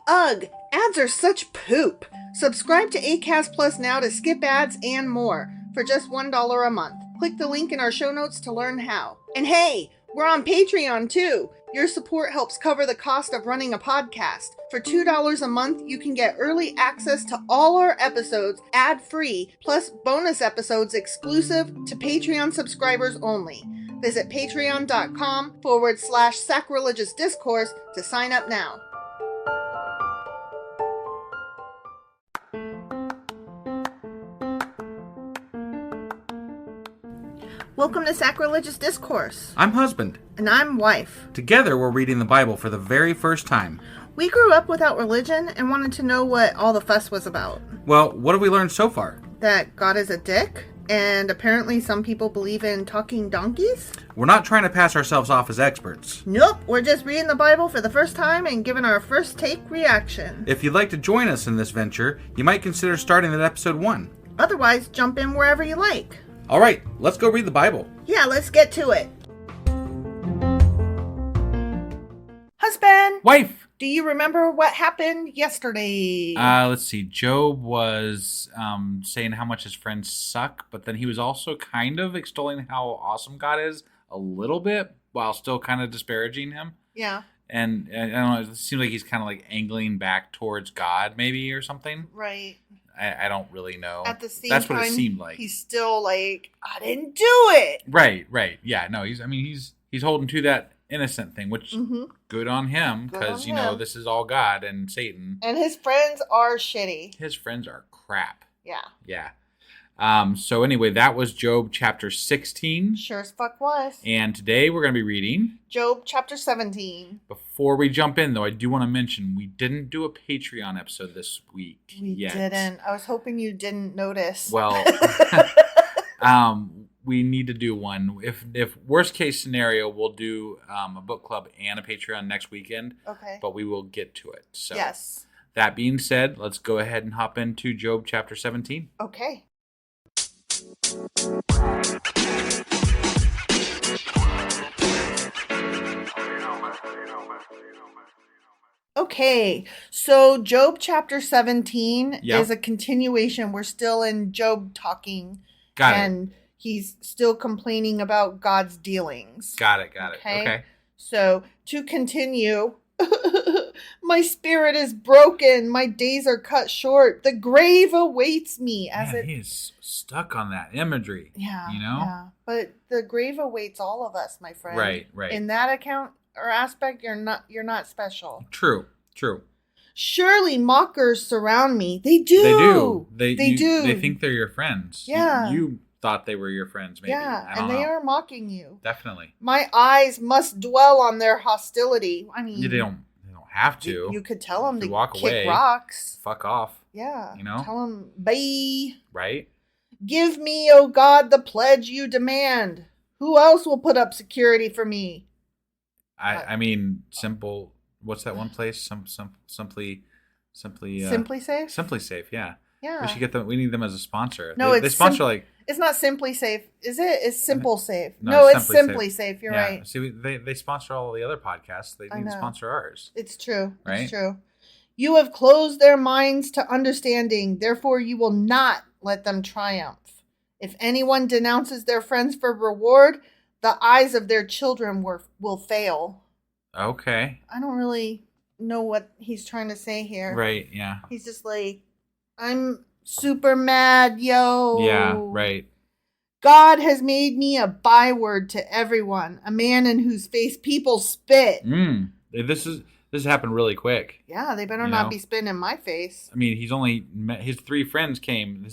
Ugh, ads are such poop. Subscribe to Acast Plus now to skip ads and more for just $1 a month. Click the link in our show notes to learn how. And hey, we're on Patreon too. Your support helps cover the cost of running a podcast. For $2 a month, you can get early access to all our episodes ad-free, plus bonus episodes exclusive to Patreon subscribers only. Visit patreon.com/sacrilegious discourse to sign up now. Welcome to Sacrilegious Discourse. I'm husband. And I'm wife. Together, we're reading the Bible for the very first time. We grew up without religion and wanted to know what all the fuss was about. Well, what have we learned so far? That God is a dick, and apparently some people believe in talking donkeys? We're not trying to pass ourselves off as experts. Nope, we're just reading the Bible for the first time and giving our first take reaction. If you'd like to join us in this venture, you might consider starting at episode 1. Otherwise, jump in wherever you like. All right, let's go read the Bible. Yeah, let's get to it. Husband! Wife! Do you remember what happened yesterday? Let's see. Job was saying how much his friends suck, but then he was also kind of extolling how awesome God is a little bit, while still kind of disparaging him. Yeah. And I don't know, it seems like he's kind of like angling back towards God, maybe, or something. Right. I don't really know. At the same That's time, what it seemed like. He's still like, I didn't do it. Right. Yeah, no, he's holding to that innocent thing, which good on him, because, this is all God and Satan. And his friends are shitty. His friends are crap. Yeah. Yeah. So anyway, that was Job chapter 16. Sure as fuck was. And today we're going to be reading Job chapter 17. Before we jump in, though, I do want to mention we didn't do a Patreon episode this week yet. We didn't. I was hoping you didn't notice. Well, we need to do one. If worst case scenario, we'll do a book club and a Patreon next weekend. Okay. But we will get to it. So yes. That being said, let's go ahead and hop into Job chapter 17. Okay. Okay, so Job chapter 17 is a continuation. We're still in Job talking. And he's still complaining about God's dealings. Got it. Okay. So, to continue, my spirit is broken. My days are cut short. The grave awaits me. He's stuck on that imagery. Yeah. Yeah. But the grave awaits all of us, my friend. Right. In that account or aspect, you're not special. True. Surely mockers surround me. They do. They do. They think they're your friends. Yeah. You thought they were your friends, maybe. Yeah, and they are mocking you. Definitely. My eyes must dwell on their hostility. I mean, they don't have to. You could tell them to walk kick away, rocks. Fuck off. Yeah. Tell them, bye. Right. Give me, O God, the pledge you demand. Who else will put up security for me? I mean, simple. What's that one place? Simply Safe. Simply Safe. Yeah. Yeah. We should get them. We need them as a sponsor. No, they sponsor It's not Simply Safe, is it? It's Simple Safe. No, it's Simply Safe. You're right. See, they sponsor all the other podcasts. They need to sponsor ours. It's true. Right? It's true. You have closed their minds to understanding. Therefore, you will not let them triumph. If anyone denounces their friends for reward, the eyes of their children will fail. Okay. I don't really know what he's trying to say here. Right, yeah. He's just like, I'm super mad, yo. Yeah, right. God has made me a byword to everyone, a man in whose face people spit. This happened really quick. Yeah, they better not be spitting in my face. I mean, he's only met, his 3 friends came.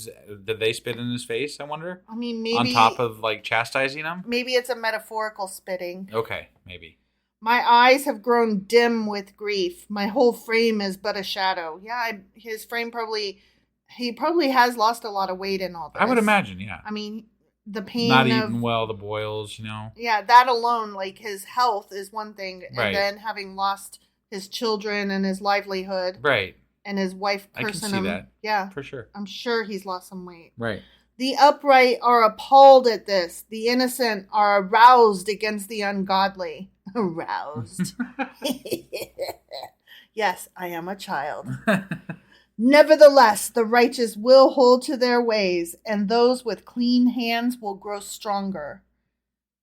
Did they spit in his face, I wonder? I mean, maybe. On top of, like, chastising him? Maybe it's a metaphorical spitting. Okay, maybe. My eyes have grown dim with grief. My whole frame is but a shadow. Yeah, his frame he probably has lost a lot of weight in all this. I would imagine, yeah. I mean, the pain not eating well, the boils, Yeah, that alone, like his health is one thing. Right. And then having lost his children and his livelihood. Right. And his wife cursing him. I can see that. Yeah. For sure. I'm sure he's lost some weight. Right. The upright are appalled at this. The innocent are aroused against the ungodly. Aroused. Yes, I am a child. Nevertheless, the righteous will hold to their ways, and those with clean hands will grow stronger.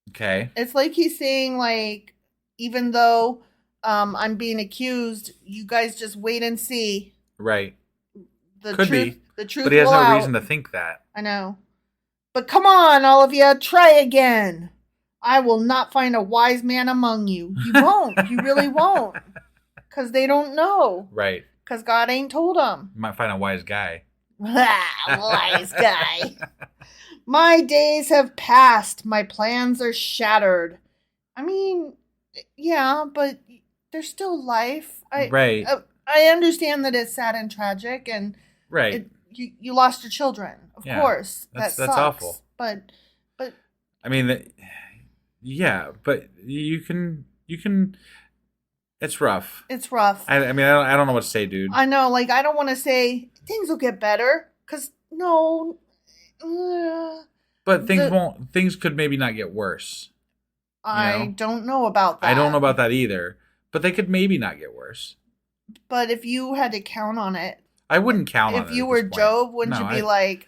Okay. It's like he's saying, like, even though I'm being accused, you guys just wait and see. Right. The Could truth, be. the truth But he has will no out. reason to think that. I know. But come on, all of you, try again. I will not find a wise man among you. You won't. You really won't. Because they don't know. Right. Because God ain't told them. You might find a wise guy. Wise guy. My days have passed. My plans are shattered. I mean, yeah, but there's still life. Right. I understand that it's sad and tragic, and right. You lost your children, of course. That's awful. But I mean, yeah, but you can. It's rough. It's rough. I mean, I don't know what to say, dude. I know, like, I don't want to say things will get better, because no. But things won't. Things could maybe not get worse. I don't know about that. I don't know about that either. But they could maybe not get worse. But if you had to count on it, I wouldn't count on it. If you were Job, wouldn't you be like,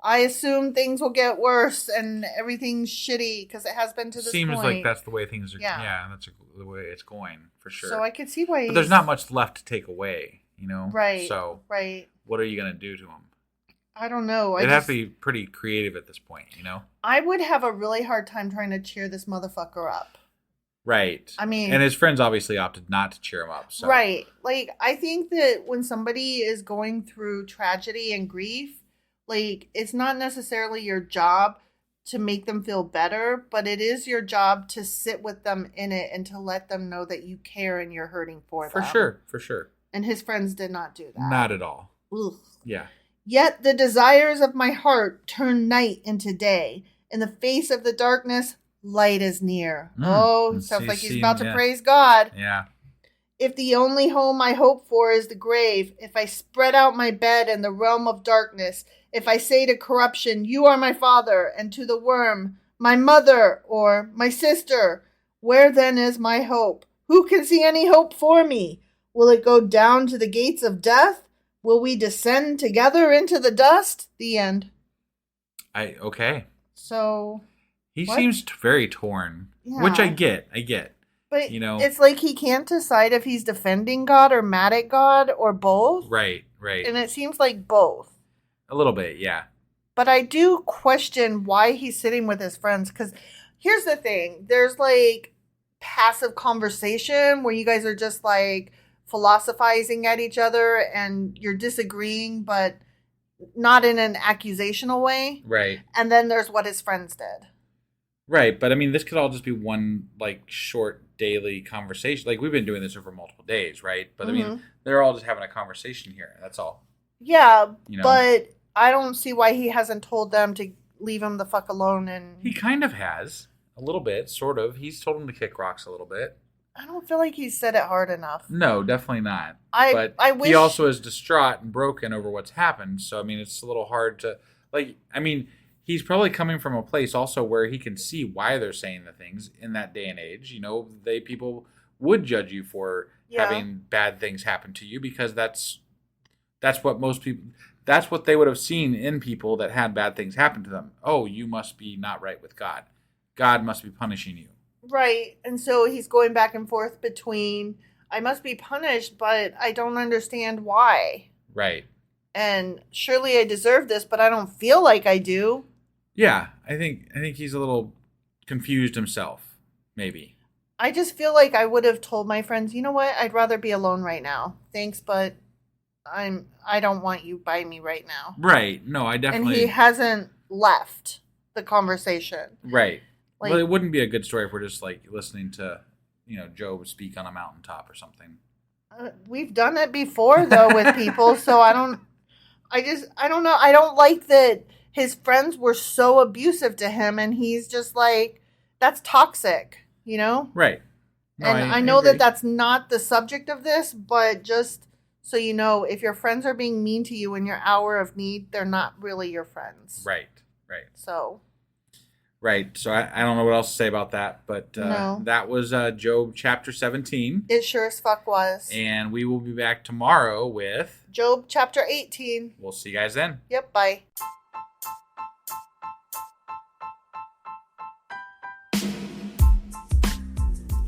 I assume things will get worse and everything's shitty because it has been to this point. Seems like that's the way things are. Yeah, that's the way it's going for sure. So I could see why. But there's not much left to take away, Right. So what are you gonna do to them? I don't know. It'd have to be pretty creative at this point, I would have a really hard time trying to cheer this motherfucker up. Right. I mean, and his friends obviously opted not to cheer him up. So. Right. Like, I think that when somebody is going through tragedy and grief, like, it's not necessarily your job to make them feel better, but it is your job to sit with them in it and to let them know that you care and you're hurting for them. For sure. And his friends did not do that. Not at all. Ugh. Yeah. Yet the desires of my heart turn night into day. In the face of the darkness, light is near. Sounds like he's about to praise God. Yeah. If the only home I hope for is the grave, if I spread out my bed in the realm of darkness, if I say to corruption, you are my father, and to the worm, my mother, or my sister, where then is my hope? Who can see any hope for me? Will it go down to the gates of death? Will we descend together into the dust? The end. Okay. So... He seems very torn, which I get. But it's like he can't decide if he's defending God or mad at God or both. Right. And it seems like both. A little bit, yeah. But I do question why he's sitting with his friends, because here's the thing. There's like passive conversation where you guys are just like philosophizing at each other and you're disagreeing, but not in an accusational way. Right. And then there's what his friends did. Right, but I mean, this could all just be one like short daily conversation. Like we've been doing this over multiple days, right? But I mean, they're all just having a conversation here. That's all. Yeah, but I don't see why he hasn't told them to leave him the fuck alone. And he kind of has a little bit, sort of. He's told him to kick rocks a little bit. I don't feel like he's said it hard enough. No, definitely not. I wish he also is distraught and broken over what's happened. So I mean, it's a little hard to like. I mean. He's probably coming from a place also where he can see why they're saying the things in that day and age. People would judge you for having bad things happen to you because that's what most people, that's what they would have seen in people that had bad things happen to them. Oh, you must be not right with God. God must be punishing you. Right. And so he's going back and forth between, I must be punished, but I don't understand why. Right. And surely I deserve this, but I don't feel like I do. Yeah, I think he's a little confused himself, maybe. I just feel like I would have told my friends, you know what? I'd rather be alone right now. Thanks, but I don't want you by me right now. Right. No, I definitely. And he hasn't left the conversation. Right. Like, well, it wouldn't be a good story if we're just like listening to, Job speak on a mountaintop or something. We've done it before though with people, so I don't know. I don't like that his friends were so abusive to him, and he's just like, that's toxic, Right. No, and I know that that's not the subject of this, but just so you know, if your friends are being mean to you in your hour of need, they're not really your friends. Right. So. Right. So I don't know what else to say about that, but No. that was Job chapter 17. It sure as fuck was. And we will be back tomorrow with Job chapter 18. We'll see you guys then. Yep, bye.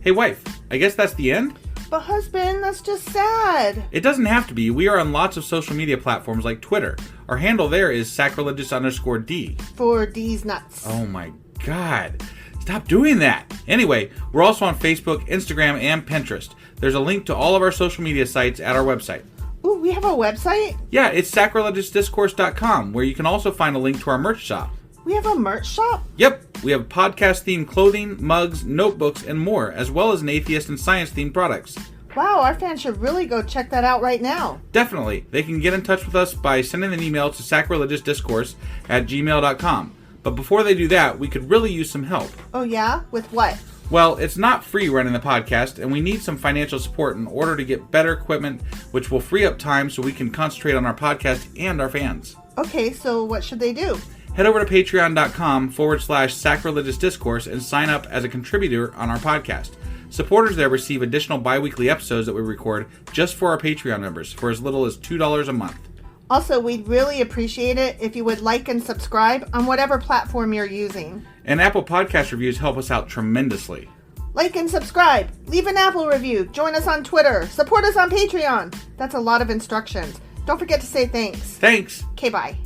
Hey, wife, I guess that's the end? But husband, that's just sad. It doesn't have to be. We are on lots of social media platforms like Twitter. Our handle there is sacrilegious_D. For D's nuts. Oh my God. Stop doing that. Anyway, we're also on Facebook, Instagram, and Pinterest. There's a link to all of our social media sites at our website. Ooh, we have a website? Yeah, it's sacrilegiousdiscourse.com, where you can also find a link to our merch shop. We have a merch shop? Yep, we have podcast-themed clothing, mugs, notebooks, and more, as well as an atheist and science-themed products. Wow, our fans should really go check that out right now. Definitely. They can get in touch with us by sending an email to sacrilegiousdiscourse@gmail.com. But before they do that, we could really use some help. Oh yeah? With what? Well, it's not free running the podcast, and we need some financial support in order to get better equipment, which will free up time so we can concentrate on our podcast and our fans. Okay, so what should they do? Head over to patreon.com/sacrilegiousdiscourse and sign up as a contributor on our podcast. Supporters there receive additional bi-weekly episodes that we record just for our Patreon members for as little as $2 a month. Also, we'd really appreciate it if you would like and subscribe on whatever platform you're using. And Apple Podcast reviews help us out tremendously. Like and subscribe. Leave an Apple review. Join us on Twitter. Support us on Patreon. That's a lot of instructions. Don't forget to say thanks. Thanks. Okay, bye.